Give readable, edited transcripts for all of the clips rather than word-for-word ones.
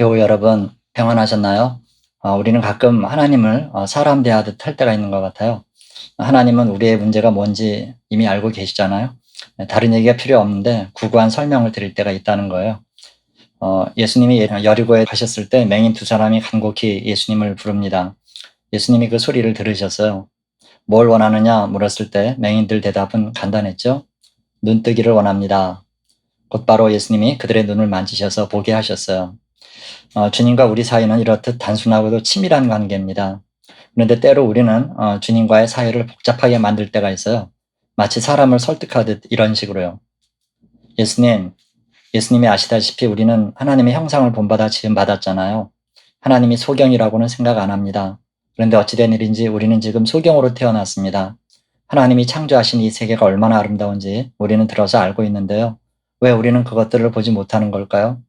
교우 여러분, 평안하셨나요? 우리는 가끔 하나님을 사람 대하듯 할 때가 있는 것 같아요. 하나님은 우리의 문제가 뭔지 이미 알고 계시잖아요. 다른 얘기가 필요 없는데 구구한 설명을 드릴 때가 있다는 거예요. 예수님이 여리고에 가셨을 때 맹인 두 사람이 간곡히 예수님을 부릅니다. 예수님이 그 소리를 들으셨어요. 뭘 원하느냐 물었을 때 맹인들 대답은 간단했죠. 눈뜨기를 원합니다. 곧바로 예수님이 그들의 눈을 만지셔서 보게 하셨어요. 주님과 우리 사이는 이렇듯 단순하고도 치밀한 관계입니다. 그런데 때로 우리는 주님과의 사이를 복잡하게 만들 때가 있어요. 마치 사람을 설득하듯 이런 식으로요. 예수님이 아시다시피 우리는 하나님의 형상을 본받아 지음받았잖아요. 하나님이 소경이라고는 생각 안 합니다. 그런데 어찌된 일인지 우리는 지금 소경으로 태어났습니다. 하나님이 창조하신 이 세계가 얼마나 아름다운지 우리는 들어서 알고 있는데요. 왜 우리는 그것들을 보지 못하는 걸까요?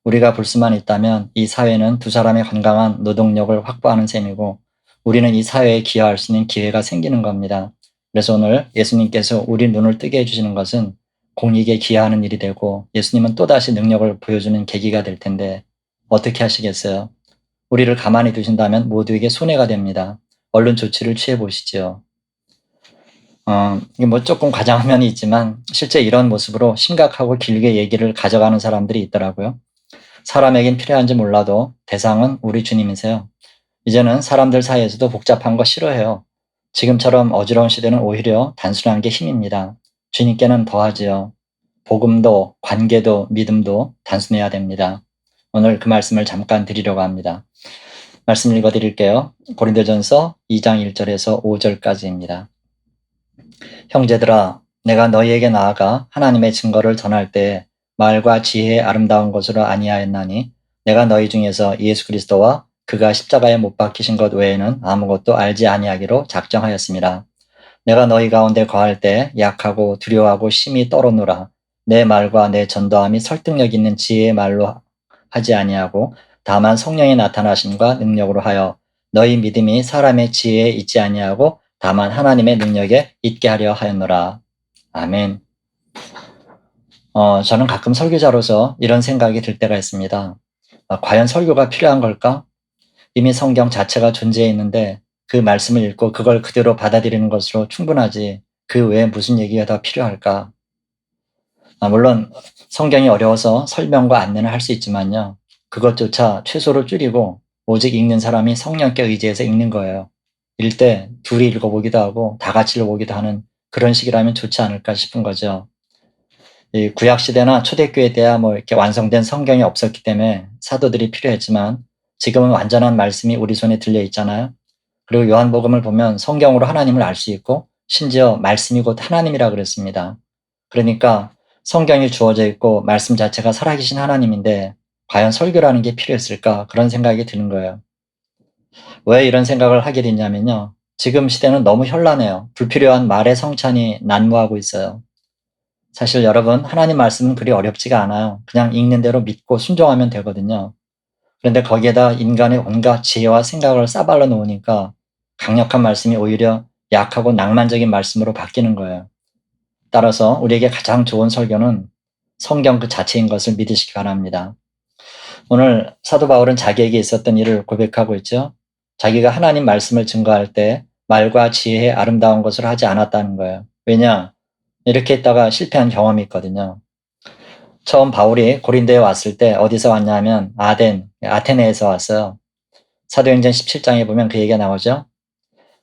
우리가 볼 수만 있다면 이 사회는 두 사람의 건강한 노동력을 확보하는 셈이고 우리는 이 사회에 기여할 수 있는 기회가 생기는 겁니다. 그래서 오늘 예수님께서 우리 눈을 뜨게 해주시는 것은 공익에 기여하는 일이 되고 예수님은 또다시 능력을 보여주는 계기가 될 텐데 어떻게 하시겠어요? 우리를 가만히 두신다면 모두에게 손해가 됩니다. 얼른 조치를 취해 보시지요. 이게 뭐 조금 과장한 면이 있지만 실제 이런 모습으로 심각하고 길게 얘기를 가져가는 사람들이 있더라고요. 사람에겐 필요한지 몰라도 대상은 우리 주님이세요. 이제는 사람들 사이에서도 복잡한 거 싫어해요. 지금처럼 어지러운 시대는 오히려 단순한 게 힘입니다. 주님께는 더하지요. 복음도, 관계도, 믿음도 단순해야 됩니다. 오늘 그 말씀을 잠깐 드리려고 합니다. 말씀 읽어드릴게요. 고린도전서 2장 1절에서 5절까지입니다. 형제들아, 내가 너희에게 나아가 하나님의 증거를 전할 때 말과 지혜의 아름다운 것으로 아니하였나니 내가 너희 중에서 예수 그리스도와 그가 십자가에 못 박히신 것 외에는 아무것도 알지 아니하기로 작정하였습니다. 내가 너희 가운데 거할 때 약하고 두려워하고 심히 떨어노라. 내 말과 내 전도함이 설득력 있는 지혜의 말로 하지 아니하고 다만 성령의 나타나심과 능력으로 하여 너희 믿음이 사람의 지혜에 있지 아니하고 다만 하나님의 능력에 있게 하려 하였노라. 아멘. 저는 가끔 설교자로서 이런 생각이 들 때가 있습니다. 과연 설교가 필요한 걸까? 이미 성경 자체가 존재해 있는데 그 말씀을 읽고 그걸 그대로 받아들이는 것으로 충분하지 그 외에 무슨 얘기가 더 필요할까? 물론 성경이 어려워서 설명과 안내는 할 수 있지만요. 그것조차 최소로 줄이고 오직 읽는 사람이 성령께 의지해서 읽는 거예요. 읽을 때 둘이 읽어보기도 하고 다 같이 읽어보기도 하는 그런 식이라면 좋지 않을까 싶은 거죠. 이 구약 시대나 초대교회 때야 뭐 이렇게 완성된 성경이 없었기 때문에 사도들이 필요했지만 지금은 완전한 말씀이 우리 손에 들려 있잖아요. 그리고 요한복음을 보면 성경으로 하나님을 알 수 있고 심지어 말씀이 곧 하나님이라 그랬습니다. 그러니까 성경이 주어져 있고 말씀 자체가 살아계신 하나님인데 과연 설교라는 게 필요했을까? 그런 생각이 드는 거예요. 왜 이런 생각을 하게 됐냐면요. 지금 시대는 너무 현란해요. 불필요한 말의 성찬이 난무하고 있어요. 사실 여러분, 하나님 말씀은 그리 어렵지가 않아요. 그냥 읽는 대로 믿고 순종하면 되거든요. 그런데 거기에다 인간의 온갖 지혜와 생각을 싸발라 놓으니까 강력한 말씀이 오히려 약하고 낭만적인 말씀으로 바뀌는 거예요. 따라서 우리에게 가장 좋은 설교는 성경 그 자체인 것을 믿으시기 바랍니다. 오늘 사도 바울은 자기에게 있었던 일을 고백하고 있죠. 자기가 하나님 말씀을 증거할 때 말과 지혜의 아름다운 것을 하지 않았다는 거예요. 왜냐? 이렇게 했다가 실패한 경험이 있거든요. 처음 바울이 고린도에 왔을 때 어디서 왔냐면 아테네에서 왔어요. 사도행전 17장에 보면 그 얘기가 나오죠.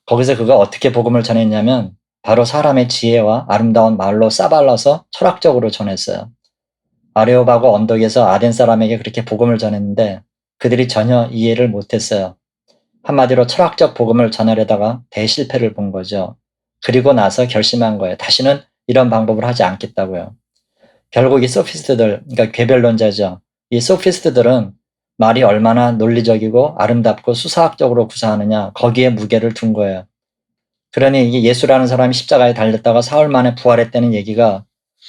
거기서 그가 어떻게 복음을 전했냐면 바로 사람의 지혜와 아름다운 말로 싸발라서 철학적으로 전했어요. 아레오바고 언덕에서 아덴 사람에게 그렇게 복음을 전했는데 그들이 전혀 이해를 못했어요. 한마디로 철학적 복음을 전하려다가 대실패를 본 거죠. 그리고 나서 결심한 거예요. 다시는 이런 방법을 하지 않겠다고요. 결국 이 소피스트들, 그러니까 궤변론자죠. 이 소피스트들은 말이 얼마나 논리적이고 아름답고 수사학적으로 구사하느냐 거기에 무게를 둔 거예요. 그러니 이게 예수라는 사람이 십자가에 달렸다가 사흘 만에 부활했다는 얘기가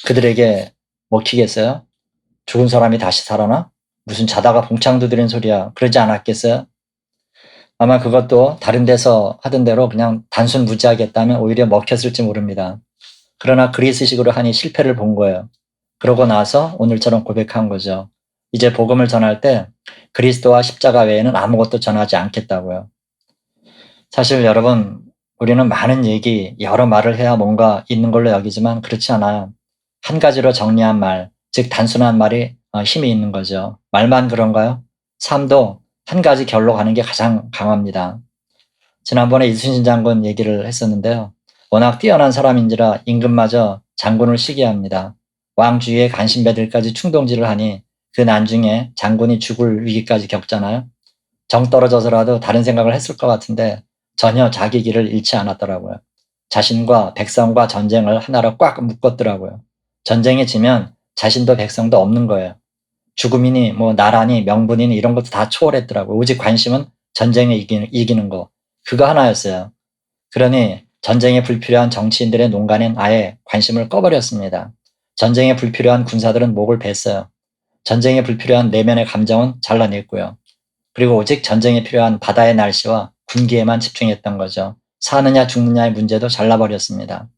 그들에게 먹히겠어요? 죽은 사람이 다시 살아나? 무슨 자다가 봉창 두드린 소리야. 그러지 않았겠어요? 아마 그것도 다른 데서 하던 대로 그냥 단순 무지하겠다면 오히려 먹혔을지 모릅니다. 그러나 그리스식으로 하니 실패를 본 거예요. 그러고 나서 오늘처럼 고백한 거죠. 이제 복음을 전할 때 그리스도와 십자가 외에는 아무것도 전하지 않겠다고요. 사실 여러분, 우리는 많은 얘기, 여러 말을 해야 뭔가 있는 걸로 여기지만 그렇지 않아요. 한 가지로 정리한 말, 즉 단순한 말이 힘이 있는 거죠. 말만 그런가요? 삶도 한 가지 결로 가는 게 가장 강합니다. 지난번에 이순신 장군 얘기를 했었는데요. 워낙 뛰어난 사람인지라 임금마저 장군을 시기합니다. 왕 주위의 간신배들까지 충동질을 하니 그 난중에 장군이 죽을 위기까지 겪잖아요. 정 떨어져서라도 다른 생각을 했을 것 같은데 전혀 자기 길을 잃지 않았더라고요. 자신과 백성과 전쟁을 하나로 꽉 묶었더라고요. 전쟁에 지면 자신도 백성도 없는 거예요. 죽음이니 뭐 나라니 명분이니 이런 것도 다 초월했더라고요. 오직 관심은 전쟁에 이기는 거. 그거 하나였어요. 그러니 전쟁에 불필요한 정치인들의 농간엔 아예 관심을 꺼버렸습니다. 전쟁에 불필요한 군사들은 목을 뱄어요. 전쟁에 불필요한 내면의 감정은 잘라냈고요. 그리고 오직 전쟁에 필요한 바다의 날씨와 군기에만 집중했던 거죠. 사느냐 죽느냐의 문제도 잘라버렸습니다.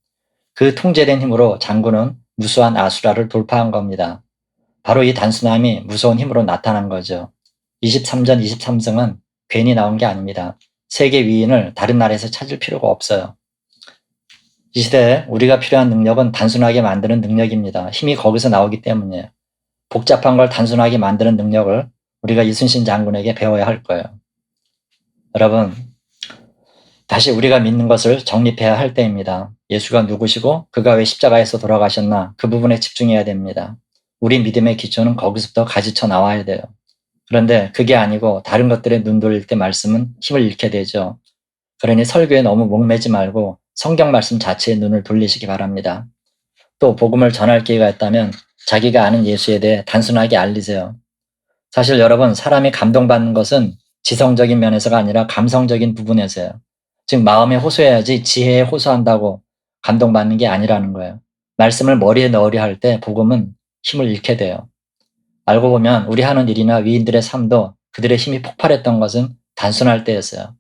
그 통제된 힘으로 장군은 무수한 아수라를 돌파한 겁니다. 바로 이 단순함이 무서운 힘으로 나타난 거죠. 23전 23승은 괜히 나온 게 아닙니다. 세계 위인을 다른 나라에서 찾을 필요가 없어요. 이 시대에 우리가 필요한 능력은 단순하게 만드는 능력입니다. 힘이 거기서 나오기 때문이에요. 복잡한 걸 단순하게 만드는 능력을 우리가 이순신 장군에게 배워야 할 거예요. 여러분, 다시 우리가 믿는 것을 정립해야 할 때입니다. 예수가 누구시고 그가 왜 십자가에서 돌아가셨나 그 부분에 집중해야 됩니다. 우리 믿음의 기초는 거기서부터 가지쳐 나와야 돼요. 그런데 그게 아니고 다른 것들에 눈 돌릴 때 말씀은 힘을 잃게 되죠. 그러니 설교에 너무 목매지 말고 성경 말씀 자체에 눈을 돌리시기 바랍니다. 또 복음을 전할 기회가 있다면 자기가 아는 예수에 대해 단순하게 알리세요. 사실 여러분, 사람이 감동받는 것은 지성적인 면에서가 아니라 감성적인 부분에서요. 즉 마음에 호소해야지 지혜에 호소한다고 감동받는 게 아니라는 거예요. 말씀을 머리에 넣으려 할 때 복음은 힘을 잃게 돼요. 알고 보면 우리 하는 일이나 위인들의 삶도 그들의 힘이 폭발했던 것은 단순할 때였어요.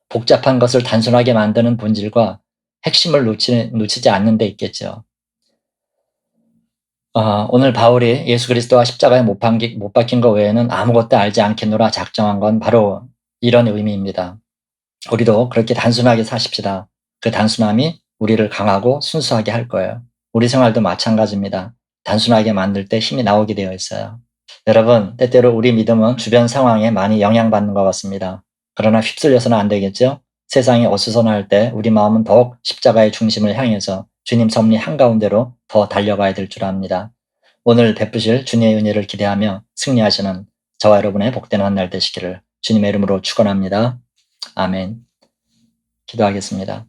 복잡한 것을 단순하게 만드는 본질과 핵심을 놓치지 않는 데 있겠죠. 오늘 바울이 예수 그리스도와 십자가에 못 박힌 것 외에는 아무것도 알지 않겠노라 작정한 건 바로 이런 의미입니다. 우리도 그렇게 단순하게 사십시다. 그 단순함이 우리를 강하고 순수하게 할 거예요. 우리 생활도 마찬가지입니다. 단순하게 만들 때 힘이 나오게 되어 있어요. 여러분, 때때로 우리 믿음은 주변 상황에 많이 영향받는 것 같습니다. 그러나 휩쓸려서는 안 되겠죠? 세상이 어수선할 때 우리 마음은 더욱 십자가의 중심을 향해서 주님 섭리 한가운데로 더 달려가야 될 줄 압니다. 오늘 베푸실 주님의 은혜를 기대하며 승리하시는 저와 여러분의 복된 한 날 되시기를 주님의 이름으로 축원합니다. 아멘. 기도하겠습니다.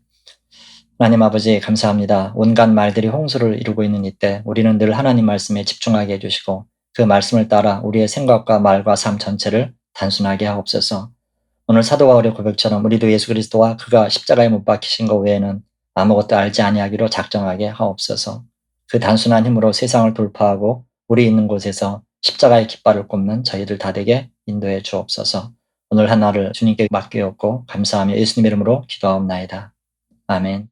하나님 아버지 감사합니다. 온갖 말들이 홍수를 이루고 있는 이때 우리는 늘 하나님 말씀에 집중하게 해주시고 그 말씀을 따라 우리의 생각과 말과 삶 전체를 단순하게 하옵소서. 오늘 사도 바울의 고백처럼 우리도 예수 그리스도와 그가 십자가에 못 박히신 것 외에는 아무것도 알지 아니하기로 작정하게 하옵소서. 그 단순한 힘으로 세상을 돌파하고 우리 있는 곳에서 십자가의 깃발을 꼽는 저희들 다 되게 인도해 주옵소서. 오늘 하나를 주님께 맡기옵고 감사하며 예수님 이름으로 기도하옵나이다. 아멘.